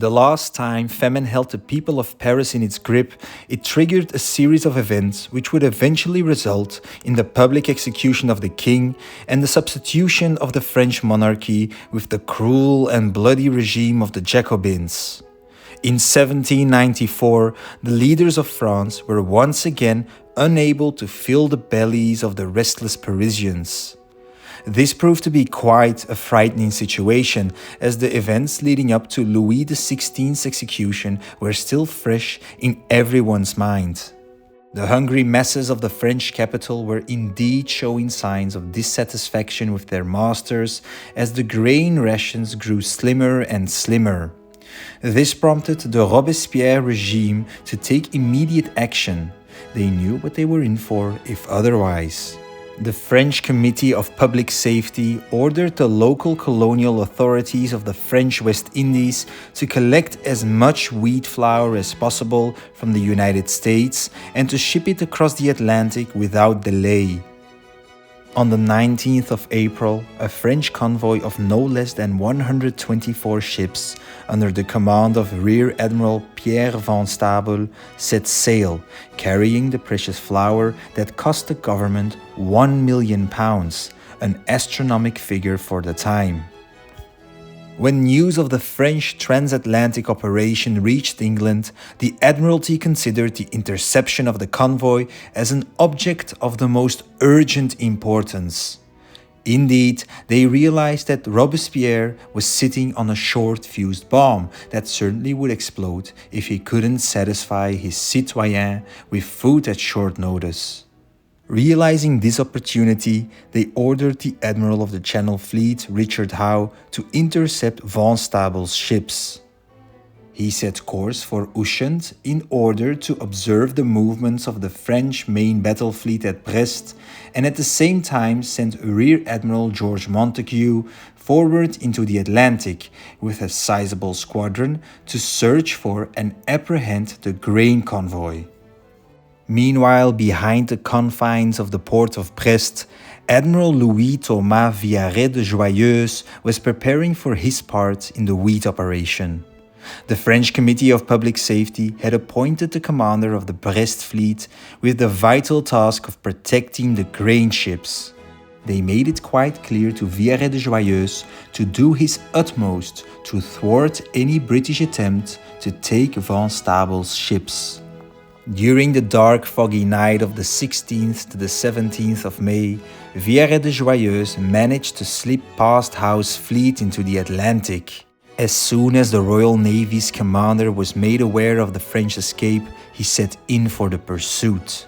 The last time famine held the people of Paris in its grip, it triggered a series of events which would eventually result in the public execution of the king and the substitution of the French monarchy with the cruel and bloody regime of the Jacobins. In 1794, the leaders of France were once again unable to fill the bellies of the restless Parisians. This proved to be quite a frightening situation, as the events leading up to Louis XVI's execution were still fresh in everyone's mind. The hungry masses of the French capital were indeed showing signs of dissatisfaction with their masters, as the grain rations grew slimmer and slimmer. This prompted the Robespierre regime to take immediate action. They knew what they were in for, if otherwise. The French Committee of Public Safety ordered the local colonial authorities of the French West Indies to collect as much wheat flour as possible from the United States and to ship it across the Atlantic without delay. On the 19th of April, a French convoy of no less than 124 ships, under the command of Rear Admiral Pierre Van Stabel, set sail, carrying the precious flour that cost the government £1 million, an astronomical figure for the time. When news of the French transatlantic operation reached England, the Admiralty considered the interception of the convoy as an object of the most urgent importance. Indeed, they realized that Robespierre was sitting on a short-fused bomb that certainly would explode if he couldn't satisfy his citoyens with food at short notice. Realizing this opportunity, they ordered the Admiral of the Channel Fleet, Richard Howe, to intercept Van Stabel's ships. He set course for Ushant in order to observe the movements of the French main battle fleet at Brest, and at the same time sent Rear Admiral George Montague forward into the Atlantic with a sizable squadron to search for and apprehend the grain convoy. Meanwhile, behind the confines of the port of Brest, Admiral Louis-Thomas Villaret de Joyeuse was preparing for his part in the wheat operation. The French Committee of Public Safety had appointed the commander of the Brest fleet with the vital task of protecting the grain ships. They made it quite clear to Villaret de Joyeuse to do his utmost to thwart any British attempt to take Van Stabel's ships. During the dark, foggy night of the 16th to the 17th of May, Villaret de Joyeuse managed to slip past Howe's fleet into the Atlantic. As soon as the Royal Navy's commander was made aware of the French escape, he set in for the pursuit.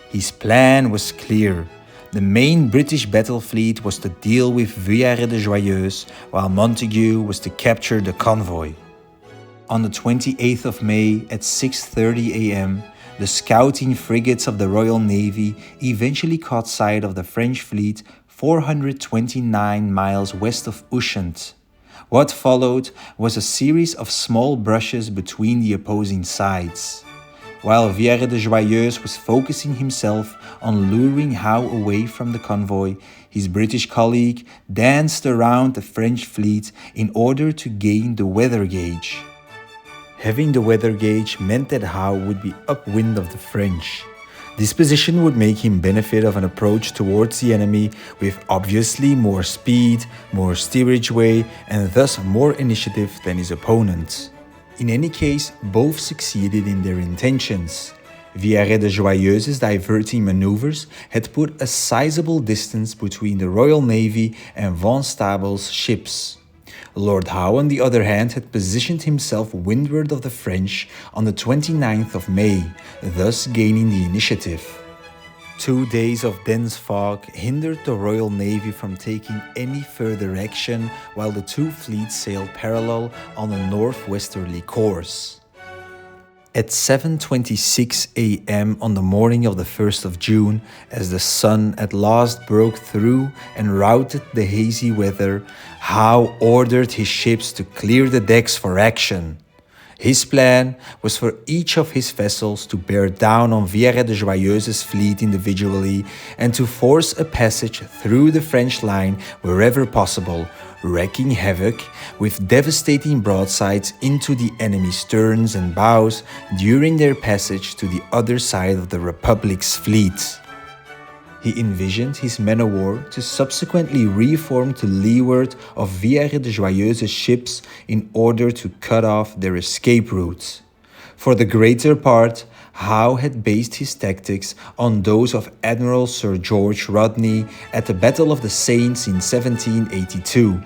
His plan was clear. The main British battle fleet was to deal with Villaret de Joyeuse, while Montague was to capture the convoy. On the 28th of May at 6:30 a.m., the scouting frigates of the Royal Navy eventually caught sight of the French fleet 429 miles west of Ushant. What followed was a series of small brushes between the opposing sides. While Villaret de Joyeuse was focusing himself on luring Howe away from the convoy, his British colleague danced around the French fleet in order to gain the weather gauge. Having the weather gauge meant that Howe would be upwind of the French. This position would make him benefit of an approach towards the enemy with obviously more speed, more steerage way, and thus more initiative than his opponent. In any case, both succeeded in their intentions. Villaret de Joyeuse's diverting maneuvers had put a sizable distance between the Royal Navy and Van Stabel's ships. Lord Howe, on the other hand, had positioned himself windward of the French on the 29th of May, thus gaining the initiative. 2 days of dense fog hindered the Royal Navy from taking any further action, while the two fleets sailed parallel on a northwesterly course. At 7:26 a.m. on the morning of the 1st of June, as the sun at last broke through and routed the hazy weather, Howe ordered his ships to clear the decks for action. His plan was for each of his vessels to bear down on Villaret de Joyeuse's fleet individually and to force a passage through the French line wherever possible, wreaking havoc with devastating broadsides into the enemy's sterns and bows during their passage to the other side of the Republic's fleet. He envisioned his men-of-war to subsequently reform to leeward of Vierre de Joyeuse's ships in order to cut off their escape routes. For the greater part, Howe had based his tactics on those of Admiral Sir George Rodney at the Battle of the Saints in 1782.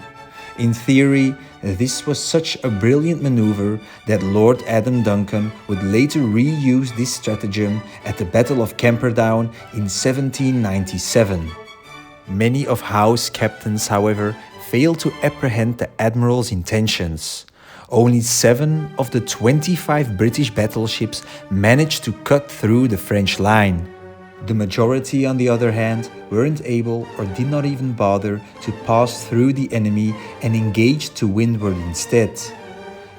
In theory, this was such a brilliant maneuver that Lord Adam Duncan would later reuse this stratagem at the Battle of Camperdown in 1797. Many of Howe's captains, however, failed to apprehend the Admiral's intentions. Only 7 of the 25 British battleships managed to cut through the French line. The majority, on the other hand, weren't able or did not even bother to pass through the enemy and engaged to windward instead.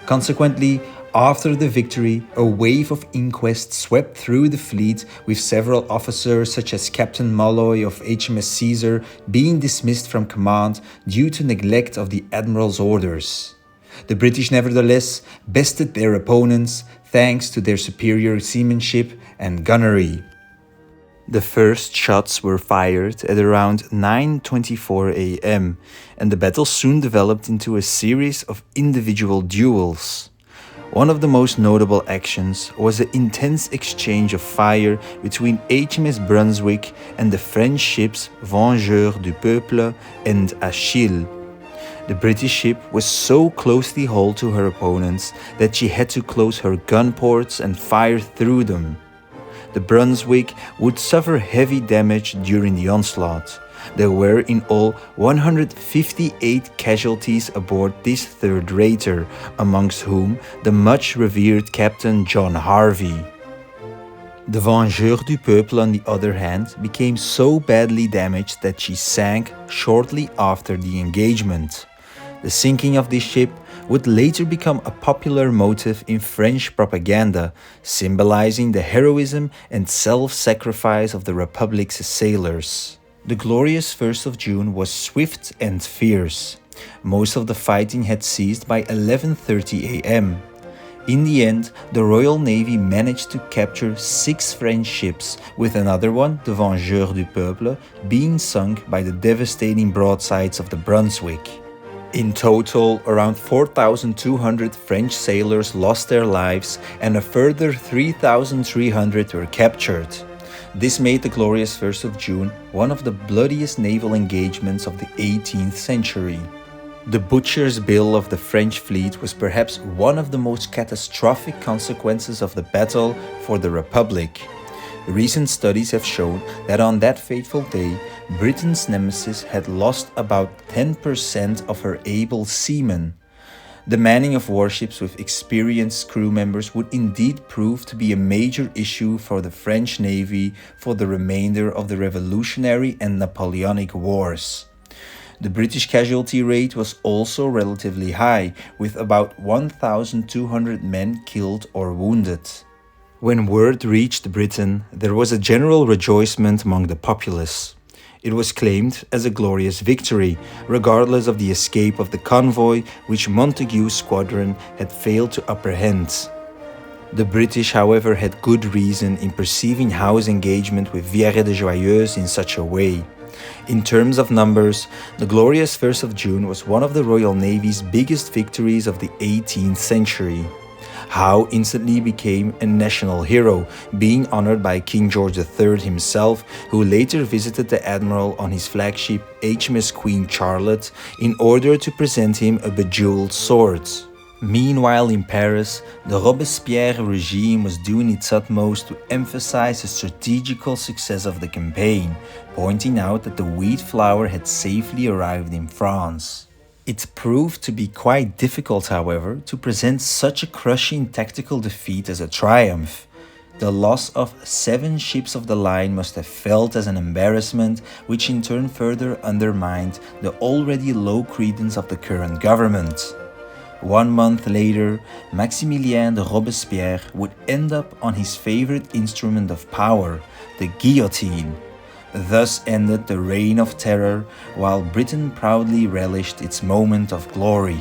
Consequently, after the victory, a wave of inquests swept through the fleet, with several officers such as Captain Molloy of HMS Caesar being dismissed from command due to neglect of the Admiral's orders. The British nevertheless bested their opponents thanks to their superior seamanship and gunnery. The first shots were fired at around 9:24 a.m. and the battle soon developed into a series of individual duels. One of the most notable actions was the intense exchange of fire between HMS Brunswick and the French ships Vengeur du Peuple and Achille. The British ship was so closely hauled to her opponents that she had to close her gun ports and fire through them. The Brunswick would suffer heavy damage during the onslaught. There were in all 158 casualties aboard this third-rater, amongst whom the much-revered Captain John Harvey. The Vengeur du Peuple, on the other hand, became so badly damaged that she sank shortly after the engagement. The sinking of this ship would later become a popular motif in French propaganda, symbolizing the heroism and self-sacrifice of the Republic's sailors. The glorious 1st of June was swift and fierce. Most of the fighting had ceased by 11:30 a.m. In the end, the Royal Navy managed to capture 6 French ships, with another one, the Vengeur du Peuple, being sunk by the devastating broadsides of the Brunswick. In total, around 4,200 French sailors lost their lives and a further 3,300 were captured. This made the glorious 1st of June one of the bloodiest naval engagements of the 18th century. The butcher's bill of the French fleet was perhaps one of the most catastrophic consequences of the battle for the Republic. Recent studies have shown that on that fateful day, Britain's nemesis had lost about 10% of her able seamen. The manning of warships with experienced crew members would indeed prove to be a major issue for the French Navy for the remainder of the Revolutionary and Napoleonic Wars. The British casualty rate was also relatively high, with about 1,200 men killed or wounded. When word reached Britain, there was a general rejoicement among the populace. It was claimed as a glorious victory, regardless of the escape of the convoy which Montagu's squadron had failed to apprehend. The British, however, had good reason in perceiving Howe's engagement with Vierre de Joyeuse in such a way. In terms of numbers, the glorious 1st of June was one of the Royal Navy's biggest victories of the 18th century. Howe instantly became a national hero, being honored by King George III himself, who later visited the Admiral on his flagship HMS Queen Charlotte in order to present him a bejeweled sword. Meanwhile in Paris, the Robespierre regime was doing its utmost to emphasize the strategical success of the campaign, pointing out that the wheat flour had safely arrived in France. It proved to be quite difficult, however, to present such a crushing tactical defeat as a triumph. The loss of 7 ships of the line must have felt as an embarrassment, which in turn further undermined the already low credence of the current government. 1 month later, Maximilien de Robespierre would end up on his favorite instrument of power, the guillotine. Thus ended the reign of terror, while Britain proudly relished its moment of glory.